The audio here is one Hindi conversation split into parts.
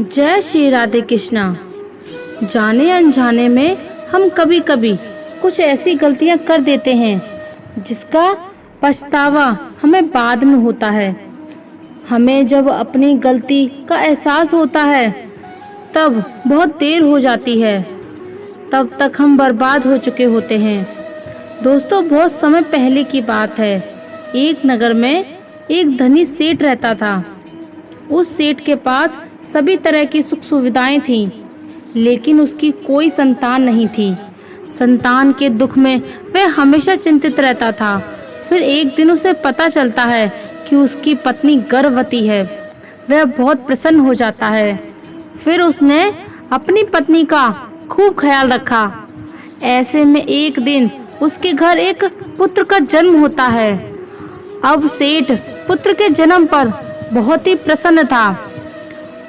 जय श्री राधे कृष्णा। जाने अनजाने में हम कभी कभी कुछ ऐसी गलतियां कर देते हैं जिसका पछतावा हमें बाद में होता है। हमें जब अपनी गलती का एहसास होता है तब बहुत देर हो जाती है, तब तक हम बर्बाद हो चुके होते हैं। दोस्तों, बहुत समय पहले की बात है। एक नगर में एक धनी सेठ रहता था। उस सेठ के पास सभी तरह की सुख सुविधाएं थीं, लेकिन उसकी कोई संतान नहीं थी। संतान के दुख में वह हमेशा चिंतित रहता था। फिर एक दिन उसे पता चलता है कि उसकी पत्नी गर्भवती है। वह बहुत प्रसन्न हो जाता है। फिर उसने अपनी पत्नी का खूब ख्याल रखा। ऐसे में एक दिन उसके घर एक पुत्र का जन्म होता है। अब सेठ पुत्र के जन्म पर बहुत ही प्रसन्न था।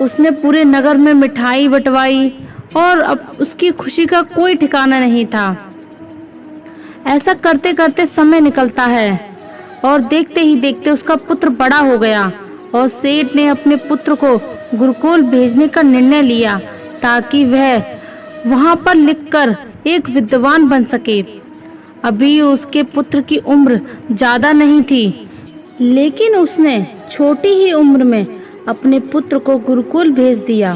उसने पूरे नगर में मिठाई बंटवाई और अब उसकी खुशी का कोई ठिकाना नहीं था। ऐसा करते करते समय निकलता है और देखते ही देखते उसका पुत्र बड़ा हो गया और सेठ ने अपने पुत्र को गुरुकुल भेजने का निर्णय लिया ताकि वह वहां पर लिखकर एक विद्वान बन सके। अभी उसके पुत्र की उम्र ज्यादा नहीं थी, लेकिन उसने छोटी ही उम्र में अपने पुत्र को गुरुकुल भेज दिया।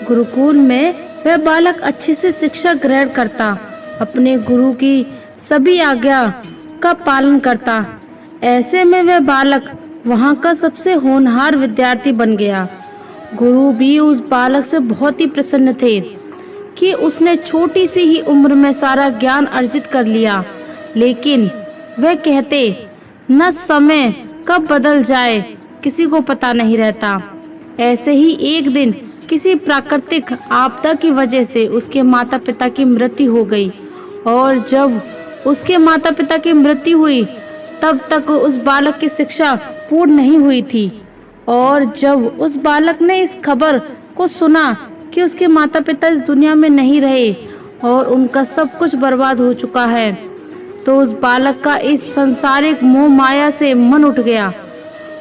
गुरुकुल में वह बालक अच्छे से शिक्षा ग्रहण करता, अपने गुरु की सभी आज्ञा का पालन करता। ऐसे में वह बालक वहां का सबसे होनहार विद्यार्थी बन गया। गुरु भी उस बालक से बहुत ही प्रसन्न थे कि उसने छोटी सी ही उम्र में सारा ज्ञान अर्जित कर लिया। लेकिन वह कहते, न समय कब बदल जाए किसी को पता नहीं रहता। ऐसे ही एक दिन किसी प्राकृतिक आपदा की वजह से उसके माता पिता की मृत्यु हो गई और जब उसके माता पिता की मृत्यु हुई तब तक उस बालक की शिक्षा पूर्ण नहीं हुई थी। और जब उस बालक ने इस खबर को सुना कि उसके माता पिता इस दुनिया में नहीं रहे और उनका सब कुछ बर्बाद हो चुका है, तो उस बालक का इस सांसारिक मोह माया से मन उठ गया।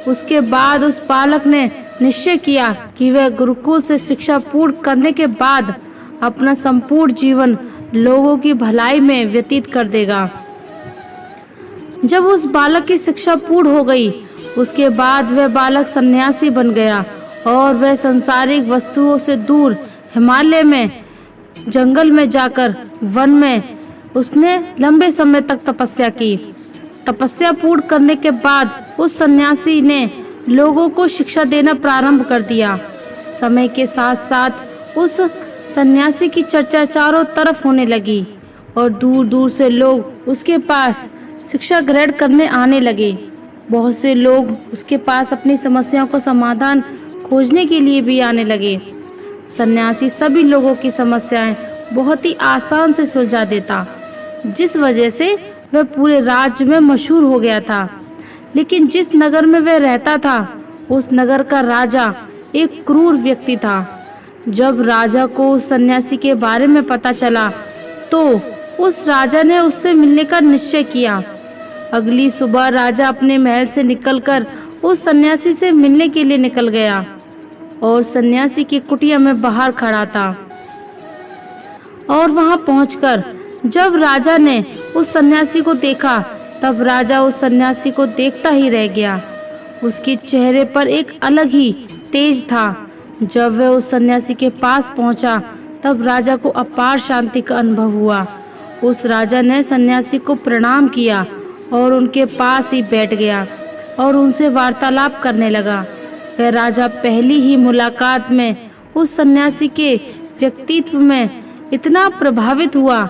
उसके बाद उस बालक ने निश्चय किया कि वह गुरुकुल से शिक्षा पूर्ण करने के बाद अपना संपूर्ण जीवन लोगों की भलाई में व्यतीत कर देगा। जब उस बालक की शिक्षा पूर्ण हो गई, उसके बाद वह बालक सन्यासी बन गया और वह सांसारिक वस्तुओं से दूर हिमालय में जंगल में जाकर वन में उसने लंबे समय तक तपस्या की। तपस्या पूर्ण करने के बाद उस सन्यासी ने लोगों को शिक्षा देना प्रारंभ कर दिया। समय के साथ साथ उस सन्यासी की चर्चा चारों तरफ होने लगी और दूर दूर से लोग उसके पास शिक्षा ग्रहण करने आने लगे। बहुत से लोग उसके पास अपनी समस्याओं का समाधान खोजने के लिए भी आने लगे। सन्यासी सभी लोगों की समस्याएं बहुत ही आसान से सुलझा देता, जिस वजह से वह पूरे राज्य में मशहूर हो गया था। लेकिन जिस नगर में वह रहता था, उस नगर का राजा एक क्रूर व्यक्ति था। जब राजा को उस सन्यासी के बारे में पता चला तो उस राजा ने उससे मिलने का निश्चय किया। अगली सुबह राजा अपने महल से निकलकर उस सन्यासी से मिलने के लिए निकल गया और सन्यासी की कुटिया में बाहर खड़ा था। और वहां पहुंचकर जब राजा ने उस सन्यासी को देखा तब राजा उस सन्यासी को देखता ही रह गया। उसके चेहरे पर एक अलग ही तेज था। जब वह उस सन्यासी के पास पहुंचा तब राजा को अपार शांति का अनुभव हुआ। उस राजा ने सन्यासी को प्रणाम किया और उनके पास ही बैठ गया और उनसे वार्तालाप करने लगा। वह राजा पहली ही मुलाकात में उस सन्यासी के व्यक्तित्व में इतना प्रभावित हुआ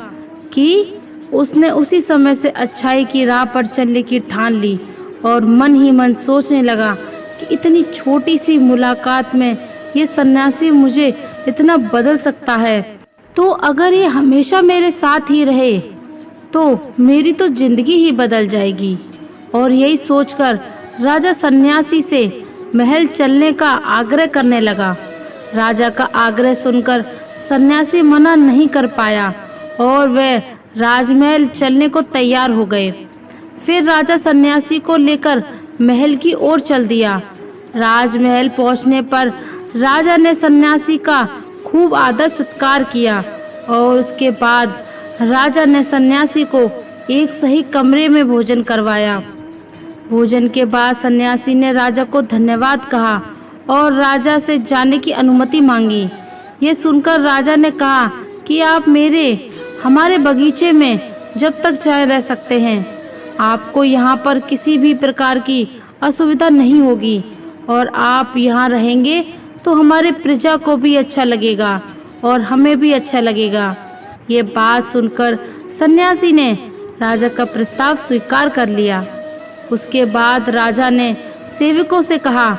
कि उसने उसी समय से अच्छाई की राह पर चलने की ठान ली और मन ही मन सोचने लगा कि इतनी छोटी सी मुलाकात में ये सन्यासी मुझे इतना बदल सकता है, तो अगर ये हमेशा मेरे साथ ही रहे तो मेरी तो जिंदगी ही बदल जाएगी। और यही सोचकर राजा सन्यासी से महल चलने का आग्रह करने लगा। राजा का आग्रह सुनकर सन्यासी मना नहीं कर पाया और वह राजमहल चलने को तैयार हो गए। फिर राजा सन्यासी को लेकर महल की ओर चल दिया। राजमहल पहुंचने पर राजा ने सन्यासी का खूब आदर सत्कार किया और उसके बाद राजा ने सन्यासी को एक सही कमरे में भोजन करवाया। भोजन के बाद सन्यासी ने राजा को धन्यवाद कहा और राजा से जाने की अनुमति मांगी। ये सुनकर राजा ने कहा कि आप हमारे बगीचे में जब तक चाहे रह सकते हैं। आपको यहाँ पर किसी भी प्रकार की असुविधा नहीं होगी और आप यहाँ रहेंगे तो हमारे प्रजा को भी अच्छा लगेगा और हमें भी अच्छा लगेगा। ये बात सुनकर सन्यासी ने राजा का प्रस्ताव स्वीकार कर लिया। उसके बाद राजा ने सेवकों से कहा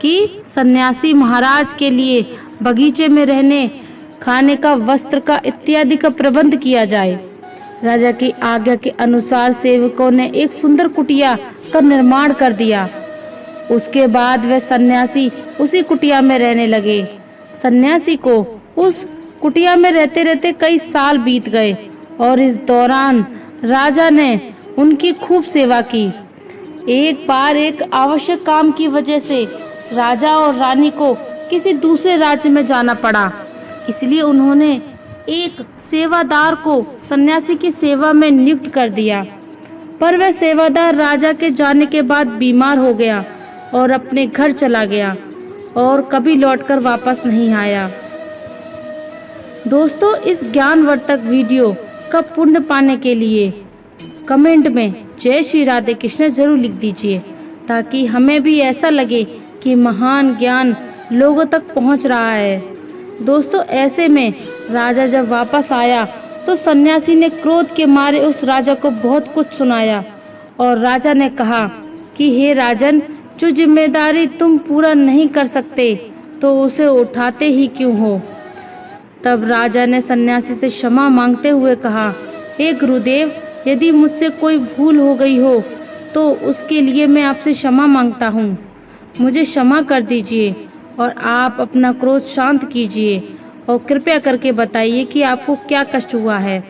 कि सन्यासी महाराज के लिए बगीचे में रहने, खाने का, वस्त्र का इत्यादि का प्रबंध किया जाए। राजा की आज्ञा के अनुसार सेवकों ने एक सुंदर कुटिया का निर्माण कर दिया। उसके बाद वे सन्यासी उसी कुटिया में रहने लगे। सन्यासी को उस कुटिया में रहते रहते कई साल बीत गए और इस दौरान राजा ने उनकी खूब सेवा की। एक बार एक आवश्यक काम की वजह से राजा और रानी को किसी दूसरे राज्य में जाना पड़ा, इसलिए उन्होंने एक सेवादार को सन्यासी की सेवा में नियुक्त कर दिया। पर वह सेवादार राजा के जाने के बाद बीमार हो गया और अपने घर चला गया और कभी लौटकर वापस नहीं आया। दोस्तों, इस ज्ञानवर्धक वीडियो का पुण्य पाने के लिए कमेंट में जय श्री राधे कृष्ण जरूर लिख दीजिए, ताकि हमें भी ऐसा लगे कि महान ज्ञान लोगों तक पहुंच रहा है। दोस्तों, ऐसे में राजा जब वापस आया तो सन्यासी ने क्रोध के मारे उस राजा को बहुत कुछ सुनाया और राजा ने कहा कि हे राजन, जो जिम्मेदारी तुम पूरा नहीं कर सकते तो उसे उठाते ही क्यों हो। तब राजा ने सन्यासी से क्षमा मांगते हुए कहा, हे गुरुदेव, यदि मुझसे कोई भूल हो गई हो तो उसके लिए मैं आपसे क्षमा मांगता हूँ। मुझे क्षमा कर दीजिए और आप अपना क्रोध शांत कीजिए और कृपया करके बताइए कि आपको क्या कष्ट हुआ है।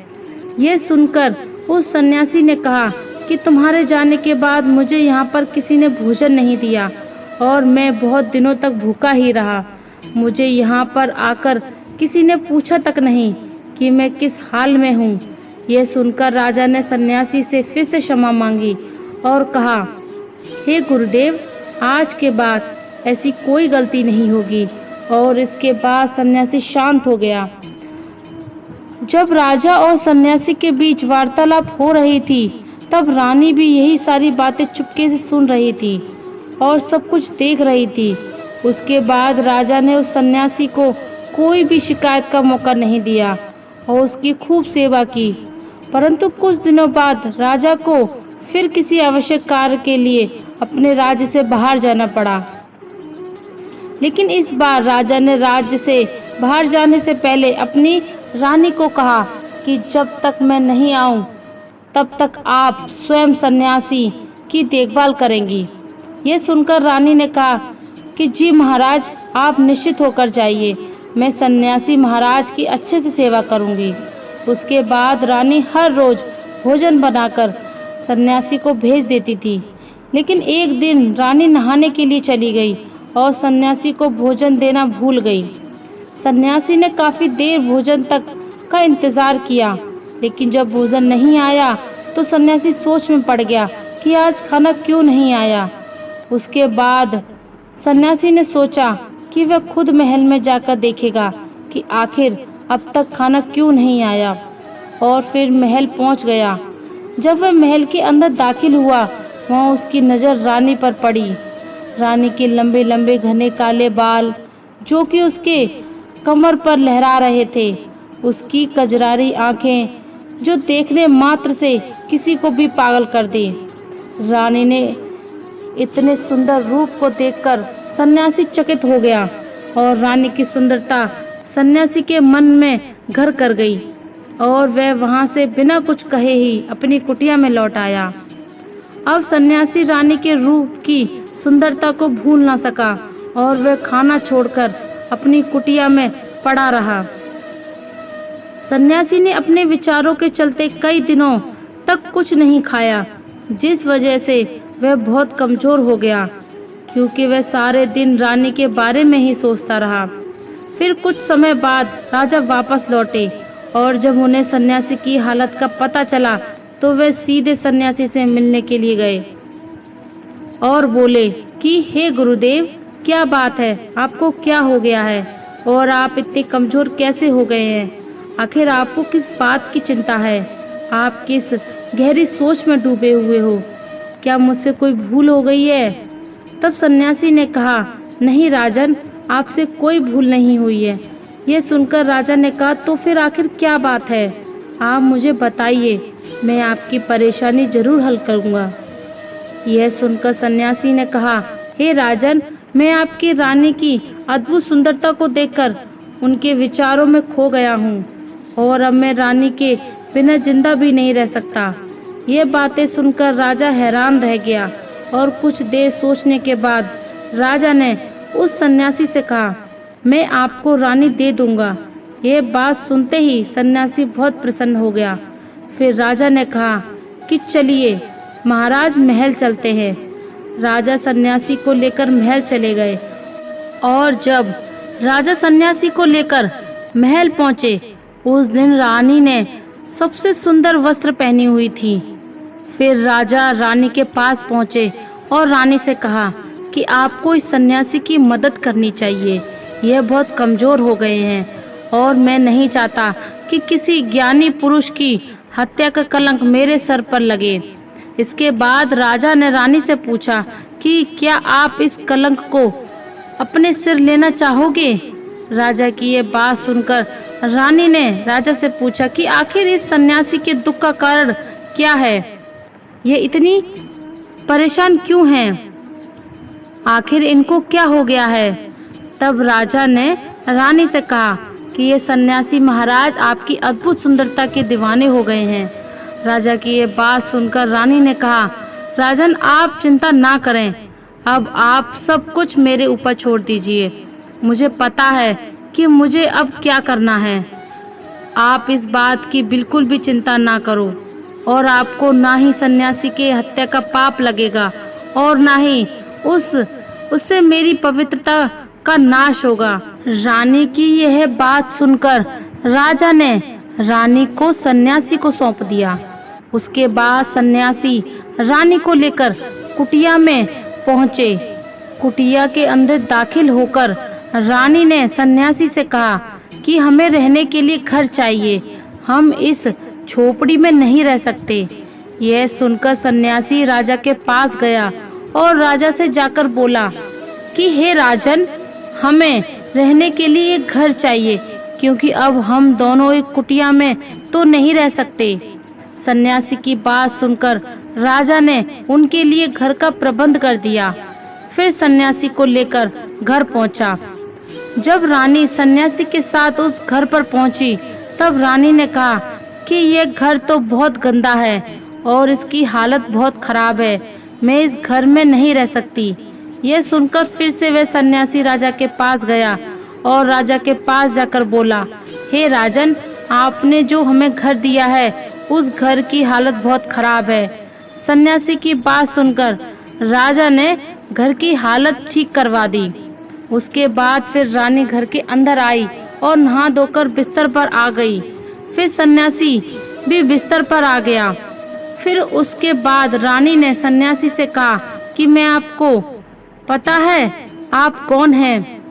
यह सुनकर उस सन्यासी ने कहा कि तुम्हारे जाने के बाद मुझे यहाँ पर किसी ने भोजन नहीं दिया और मैं बहुत दिनों तक भूखा ही रहा। मुझे यहाँ पर आकर किसी ने पूछा तक नहीं कि मैं किस हाल में हूँ। यह सुनकर राजा ने सन्यासी से फिर से क्षमा मांगी और कहा, हे गुरुदेव, आज के बाद ऐसी कोई गलती नहीं होगी। और इसके बाद सन्यासी शांत हो गया। जब राजा और सन्यासी के बीच वार्तालाप हो रही थी, तब रानी भी यही सारी बातें चुपके से सुन रही थी और सब कुछ देख रही थी। उसके बाद राजा ने उस सन्यासी को कोई भी शिकायत का मौका नहीं दिया और उसकी खूब सेवा की। परंतु कुछ दिनों बाद राजा को फिर किसी आवश्यक कार्य के लिए अपने राज्य से बाहर जाना पड़ा। लेकिन इस बार राजा ने राज्य से बाहर जाने से पहले अपनी रानी को कहा कि जब तक मैं नहीं आऊं तब तक आप स्वयं सन्यासी की देखभाल करेंगी। ये सुनकर रानी ने कहा कि जी महाराज, आप निश्चित होकर जाइए, मैं सन्यासी महाराज की अच्छे से सेवा करूंगी। उसके बाद रानी हर रोज भोजन बनाकर सन्यासी को भेज देती थी। लेकिन एक दिन रानी नहाने के लिए चली गई और सन्यासी को भोजन देना भूल गई। सन्यासी ने काफ़ी देर भोजन तक का इंतज़ार किया, लेकिन जब भोजन नहीं आया तो सन्यासी सोच में पड़ गया कि आज खाना क्यों नहीं आया। उसके बाद सन्यासी ने सोचा कि वह खुद महल में जाकर देखेगा कि आखिर अब तक खाना क्यों नहीं आया, और फिर महल पहुंच गया। जब वह महल के अंदर दाखिल हुआ, वहाँ उसकी नज़र रानी पर पड़ी। रानी के लंबे लंबे घने काले बाल जो कि उसके कमर पर लहरा रहे थे, उसकी कजरारी आंखें जो देखने मात्र से किसी को भी पागल कर दी। रानी ने इतने सुंदर रूप को देखकर सन्यासी चकित हो गया और रानी की सुंदरता सन्यासी के मन में घर कर गई और वह वहां से बिना कुछ कहे ही अपनी कुटिया में लौट आया। अब सन्यासी रानी के रूप की सुंदरता को भूल ना सका और वह खाना छोड़कर अपनी कुटिया में पड़ा रहा। सन्यासी ने अपने विचारों के चलते कई दिनों तक कुछ नहीं खाया, जिस वजह से वह बहुत कमजोर हो गया क्योंकि वह सारे दिन रानी के बारे में ही सोचता रहा। फिर कुछ समय बाद राजा वापस लौटे और जब उन्हें सन्यासी की हालत का पता चला तो वे सीधे सन्यासी से मिलने के लिए गए और बोले कि हे गुरुदेव, क्या बात है, आपको क्या हो गया है और आप इतने कमजोर कैसे हो गए हैं? आखिर आपको किस बात की चिंता है? आप किस गहरी सोच में डूबे हुए हो? क्या मुझसे कोई भूल हो गई है? तब सन्यासी ने कहा, नहीं राजन, आपसे कोई भूल नहीं हुई है। यह सुनकर राजा ने कहा, तो फिर आखिर क्या बात है? आप मुझे बताइए, मैं आपकी परेशानी जरूर हल करूँगा। यह सुनकर सन्यासी ने कहा, हे राजन, मैं आपकी रानी की अद्भुत सुंदरता को देखकर उनके विचारों में खो गया हूँ और अब मैं रानी के बिना जिंदा भी नहीं रह सकता। ये बातें सुनकर राजा हैरान रह गया और कुछ देर सोचने के बाद राजा ने उस सन्यासी से कहा, मैं आपको रानी दे दूंगा। यह बात सुनते ही सन्यासी बहुत प्रसन्न हो गया। फिर राजा ने कहा कि चलिए महाराज, महल चलते हैं। राजा सन्यासी को लेकर महल चले गए और जब राजा सन्यासी को लेकर महल पहुंचे, उस दिन रानी ने सबसे सुंदर वस्त्र पहनी हुई थी। फिर राजा रानी के पास पहुंचे और रानी से कहा कि आपको इस सन्यासी की मदद करनी चाहिए। यह बहुत कमजोर हो गए हैं और मैं नहीं चाहता कि किसी ज्ञानी पुरुष की हत्या का कलंक मेरे सर पर लगे। इसके बाद राजा ने रानी से पूछा कि क्या आप इस कलंक को अपने सिर लेना चाहोगे? राजा की ये बात सुनकर रानी ने राजा से पूछा कि आखिर इस सन्यासी के दुख का कारण क्या है? ये इतनी परेशान क्यों हैं? आखिर इनको क्या हो गया है? तब राजा ने रानी से कहा कि ये सन्यासी महाराज आपकी अद्भुत सुंदरता के दीवाने हो गए हैं। राजा की ये बात सुनकर रानी ने कहा, राजन, आप चिंता ना करें, अब आप सब कुछ मेरे ऊपर छोड़ दीजिए। मुझे पता है कि मुझे अब क्या करना है। आप इस बात की बिल्कुल भी चिंता ना करो और आपको ना ही सन्यासी के हत्या का पाप लगेगा और ना ही उससे मेरी पवित्रता का नाश होगा। रानी की यह बात सुनकर राजा ने रानी को सन्यासी को सौंप दिया। उसके बाद सन्यासी रानी को लेकर कुटिया में पहुंचे। कुटिया के अंदर दाखिल होकर रानी ने सन्यासी से कहा कि हमें रहने के लिए घर चाहिए, हम इस झोपड़ी में नहीं रह सकते। यह सुनकर सन्यासी राजा के पास गया और राजा से जाकर बोला कि हे राजन, हमें रहने के लिए एक घर चाहिए क्योंकि अब हम दोनों एक कुटिया में तो नहीं रह सकते। सन्यासी की बात सुनकर राजा ने उनके लिए घर का प्रबंध कर दिया। फिर सन्यासी को लेकर घर पहुंचा। जब रानी सन्यासी के साथ उस घर पर पहुंची, तब रानी ने कहा कि यह घर तो बहुत गंदा है और इसकी हालत बहुत खराब है, मैं इस घर में नहीं रह सकती। यह सुनकर फिर से वह सन्यासी राजा के पास गया और राजा के पास जाकर बोला, हे राजन, आपने जो हमें घर दिया है उस घर की हालत बहुत खराब है। सन्यासी की बात सुनकर राजा ने घर की हालत ठीक करवा दी। उसके बाद फिर रानी घर के अंदर आई और नहा धोकर बिस्तर पर आ गई। फिर सन्यासी भी बिस्तर पर आ गया। फिर उसके बाद रानी ने सन्यासी से कहा कि मैं आपको पता है आप कौन हैं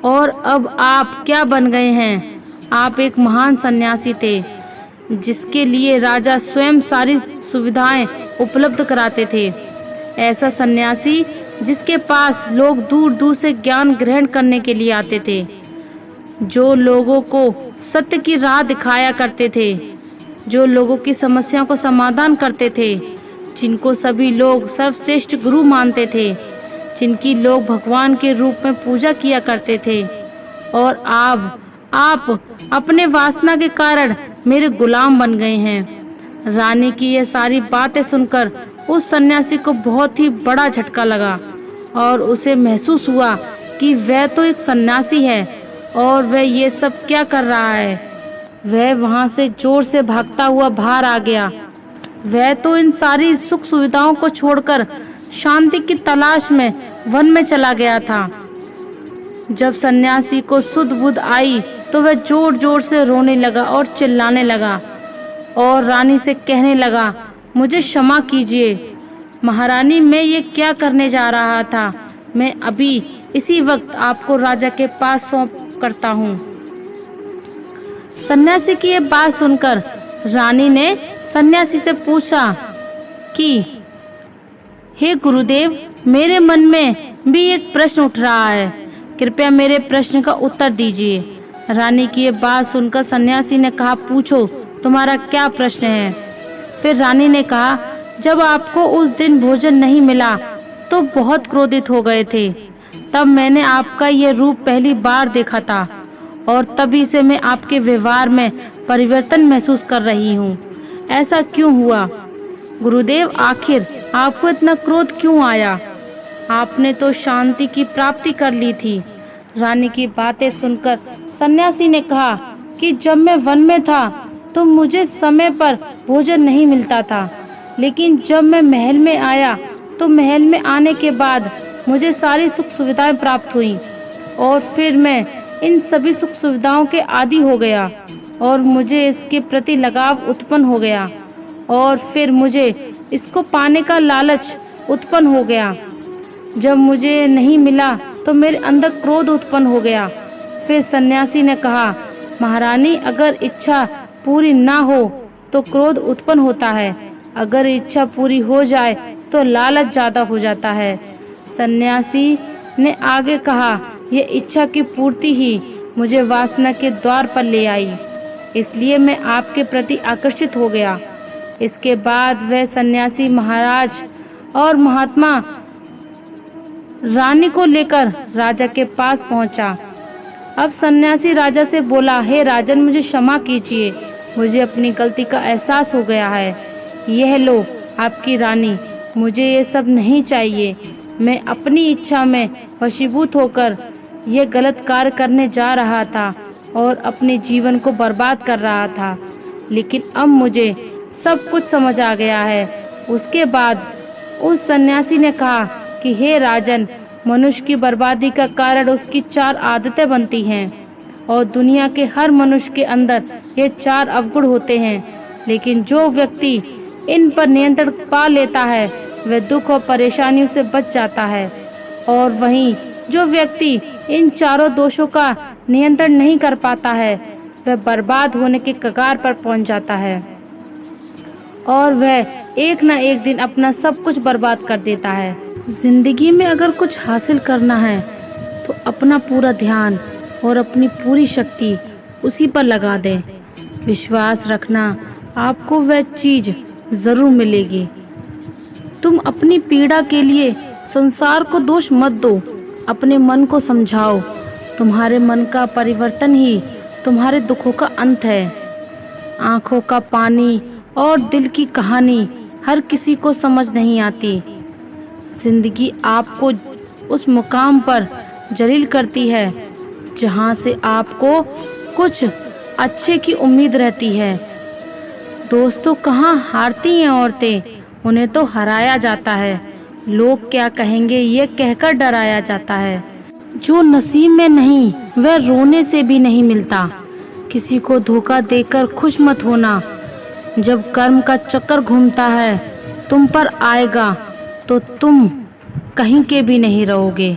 और अब आप क्या बन गए हैं। आप एक महान सन्यासी थे जिसके लिए राजा स्वयं सारी सुविधाएं उपलब्ध कराते थे। ऐसा सन्यासी जिसके पास लोग दूर दूर से ज्ञान ग्रहण करने के लिए आते थे, जो लोगों को सत्य की राह दिखाया करते थे, जो लोगों की समस्याओं को समाधान करते थे, जिनको सभी लोग सर्वश्रेष्ठ गुरु मानते थे, जिनकी लोग भगवान के रूप में पूजा किया करते थे। और आप अपने वासना के कारण मेरे गुलाम बन गए हैं। रानी की ये सारी बातें सुनकर उस सन्यासी को बहुत ही बड़ा झटका लगा और उसे महसूस हुआ कि वह तो एक सन्यासी है और वह ये सब क्या कर रहा है। वह वहां से जोर से भागता हुआ बाहर आ गया। वह तो इन सारी सुख सुविधाओं को छोड़कर शांति की तलाश में वन में चला गया था। जब सन्यासी को सुध बुध आई तो वह जोर जोर से रोने लगा और चिल्लाने लगा और रानी से कहने लगा, मुझे क्षमा कीजिए महारानी, मैं ये क्या करने जा रहा था। मैं अभी इसी वक्त आपको राजा के पास सौंप करता हूँ। सन्यासी की ये बात सुनकर रानी ने सन्यासी से पूछा कि हे गुरुदेव, मेरे मन में भी एक प्रश्न उठ रहा है, कृपया मेरे प्रश्न का उत्तर दीजिए। रानी की ये बात सुनकर सन्यासी ने कहा, पूछो तुम्हारा क्या प्रश्न है। फिर रानी ने कहा, जब आपको उस दिन भोजन नहीं मिला तो बहुत क्रोधित हो गए थे। तब मैंने आपका ये रूप पहली बार देखा था और तभी से मैं आपके व्यवहार में परिवर्तन महसूस कर रही हूँ। ऐसा क्यों हुआ गुरुदेव? आखिर आपको इतना क्रोध क्यों आया? आपने तो शांति की प्राप्ति कर ली थी। रानी की बातें सुनकर सन्यासी ने कहा कि जब मैं वन में था तो मुझे समय पर भोजन नहीं मिलता था, लेकिन जब मैं महल में आया तो महल में आने के बाद मुझे सारी सुख सुविधाएं प्राप्त हुई और फिर मैं इन सभी सुख सुविधाओं के आदी हो गया और मुझे इसके प्रति लगाव उत्पन्न हो गया और फिर मुझे इसको पाने का लालच उत्पन्न हो गया। जब मुझे नहीं मिला तो मेरे अंदर क्रोध उत्पन्न हो गया। फिर सन्यासी ने कहा, महारानी, अगर इच्छा पूरी ना हो तो क्रोध उत्पन्न होता है, अगर इच्छा पूरी हो जाए तो लालच ज्यादा हो जाता है। सन्यासी ने आगे कहा, ये इच्छा की पूर्ति ही मुझे वासना के द्वार पर ले आई, इसलिए मैं आपके प्रति आकर्षित हो गया। इसके बाद वह सन्यासी महाराज और महात्मा रानी को लेकर राजा के पास पहुंचा। अब सन्यासी राजा से बोला, हे राजन, मुझे क्षमा कीजिए, मुझे अपनी गलती का एहसास हो गया है। यह लो आपकी रानी, मुझे ये सब नहीं चाहिए। मैं अपनी इच्छा में वशीभूत होकर यह गलत कार्य करने जा रहा था और अपने जीवन को बर्बाद कर रहा था, लेकिन अब मुझे सब कुछ समझ आ गया है। उसके बाद उस सन्यासी ने कहा कि हे राजन, मनुष्य की बर्बादी का कारण उसकी 4 आदतें बनती हैं और दुनिया के हर मनुष्य के अंदर ये 4 अवगुण होते हैं, लेकिन जो व्यक्ति इन पर नियंत्रण पा लेता है वह दुख और परेशानियों से बच जाता है, और वहीं जो व्यक्ति इन चारों दोषों का नियंत्रण नहीं कर पाता है वह बर्बाद होने के कगार पर पहुंच जाता है और वह एक न एक दिन अपना सब कुछ बर्बाद कर देता है। जिंदगी में अगर कुछ हासिल करना है तो अपना पूरा ध्यान और अपनी पूरी शक्ति उसी पर लगा दें। विश्वास रखना, आपको वह चीज जरूर मिलेगी। तुम अपनी पीड़ा के लिए संसार को दोष मत दो, अपने मन को समझाओ। तुम्हारे मन का परिवर्तन ही तुम्हारे दुखों का अंत है। आंखों का पानी और दिल की कहानी हर किसी को समझ नहीं आती। जिंदगी आपको उस मुकाम पर जलील करती है जहां से आपको कुछ अच्छे की उम्मीद रहती है। दोस्तों, कहाँ हारती हैं औरतें, उन्हें तो हराया जाता है। लोग क्या कहेंगे ये कहकर डराया जाता है। जो नसीब में नहीं वह रोने से भी नहीं मिलता। किसी को धोखा देकर खुश मत होना। जब कर्म का चक्कर घूमता है तुम पर आएगा तो तुम कहीं के भी नहीं रहोगे।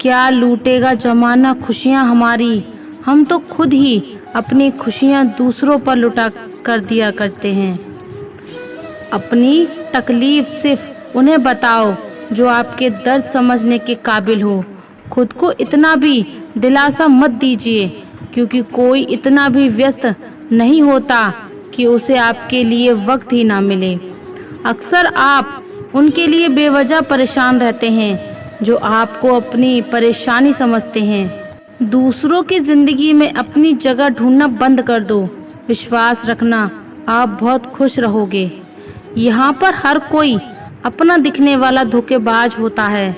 क्या लूटेगा जमाना खुशियाँ हमारी, हम तो खुद ही अपनी खुशियाँ दूसरों पर लुटा कर दिया करते हैं। अपनी तकलीफ सिर्फ उन्हें बताओ जो आपके दर्द समझने के काबिल हो। खुद को इतना भी दिलासा मत दीजिए, क्योंकि कोई इतना भी व्यस्त नहीं होता कि उसे आपके लिए वक्त ही ना मिले। अक्सर आप उनके लिए बेवजह परेशान रहते हैं जो आपको अपनी परेशानी समझते हैं। दूसरों की जिंदगी में अपनी जगह ढूंढना बंद कर दो। विश्वास रखना, आप बहुत खुश रहोगे। यहाँ पर हर कोई अपना दिखने वाला धोखेबाज होता है।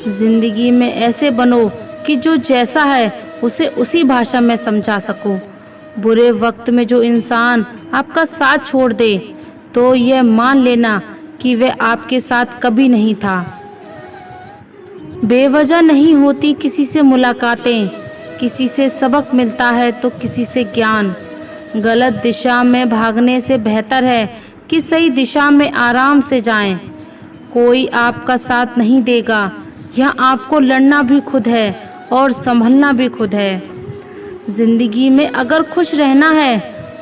जिंदगी में ऐसे बनो कि जो जैसा है उसे उसी भाषा में समझा सको। बुरे वक्त में जो इंसान आपका साथ छोड़ दे तो यह मान लेना कि वह आपके साथ कभी नहीं था। बेवजह नहीं होती किसी से मुलाकातें, किसी से सबक मिलता है तो किसी से ज्ञान। गलत दिशा में भागने से बेहतर है कि सही दिशा में आराम से जाएं। कोई आपका साथ नहीं देगा, यहाँ आपको लड़ना भी खुद है और संभलना भी खुद है। जिंदगी में अगर खुश रहना है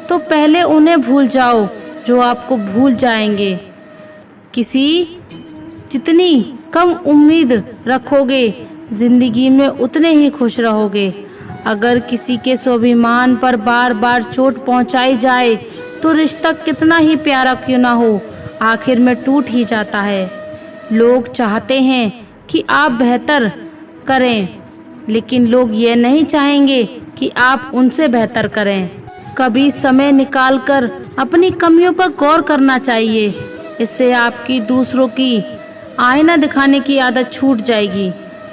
तो पहले उन्हें भूल जाओ जो आपको भूल जाएंगे। किसी जितनी कम उम्मीद रखोगे जिंदगी में उतने ही खुश रहोगे। अगर किसी के स्वाभिमान पर बार बार चोट पहुंचाई जाए तो रिश्ता कितना ही प्यारा क्यों ना हो, आखिर में टूट ही जाता है। लोग चाहते हैं कि आप बेहतर करें, लेकिन लोग ये नहीं चाहेंगे कि आप उनसे बेहतर करें। कभी समय निकालकर अपनी कमियों पर गौर करना चाहिए, इससे आपकी दूसरों की आईना दिखाने की आदत छूट जाएगी।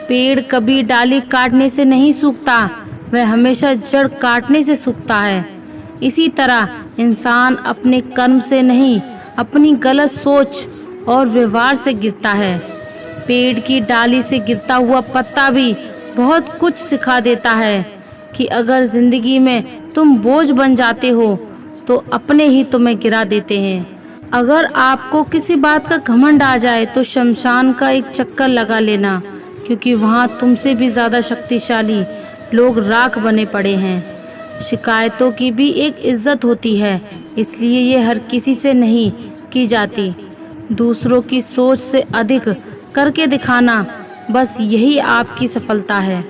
पेड़ कभी डाली काटने से नहीं सूखता, वह हमेशा जड़ काटने से सूखता है। इसी तरह इंसान अपने कर्म से नहीं, अपनी गलत सोच और व्यवहार से गिरता है। पेड़ की डाली से गिरता हुआ पत्ता भी बहुत कुछ सिखा देता है कि अगर जिंदगी में तुम बोझ बन जाते हो तो अपने ही तुम्हें गिरा देते हैं। अगर आपको किसी बात का घमंड आ जाए तो शमशान का एक चक्कर लगा लेना, क्योंकि वहाँ तुमसे भी ज़्यादा शक्तिशाली लोग राख बने पड़े हैं। शिकायतों की भी एक इज्जत होती है, इसलिए ये हर किसी से नहीं की जाती। दूसरों की सोच से अधिक करके दिखाना, बस यही आपकी सफलता है।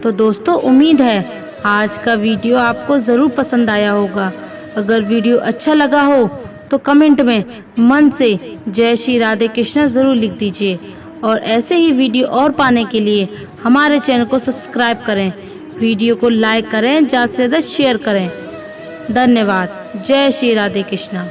तो दोस्तों, उम्मीद है आज का वीडियो आपको ज़रूर पसंद आया होगा। अगर वीडियो अच्छा लगा हो तो कमेंट में मन से जय श्री राधे कृष्ण ज़रूर लिख दीजिए, और ऐसे ही वीडियो और पाने के लिए हमारे चैनल को सब्सक्राइब करें, वीडियो को लाइक करें, ज़्यादा से ज़्यादा शेयर करें। धन्यवाद। जय श्री राधे कृष्ण।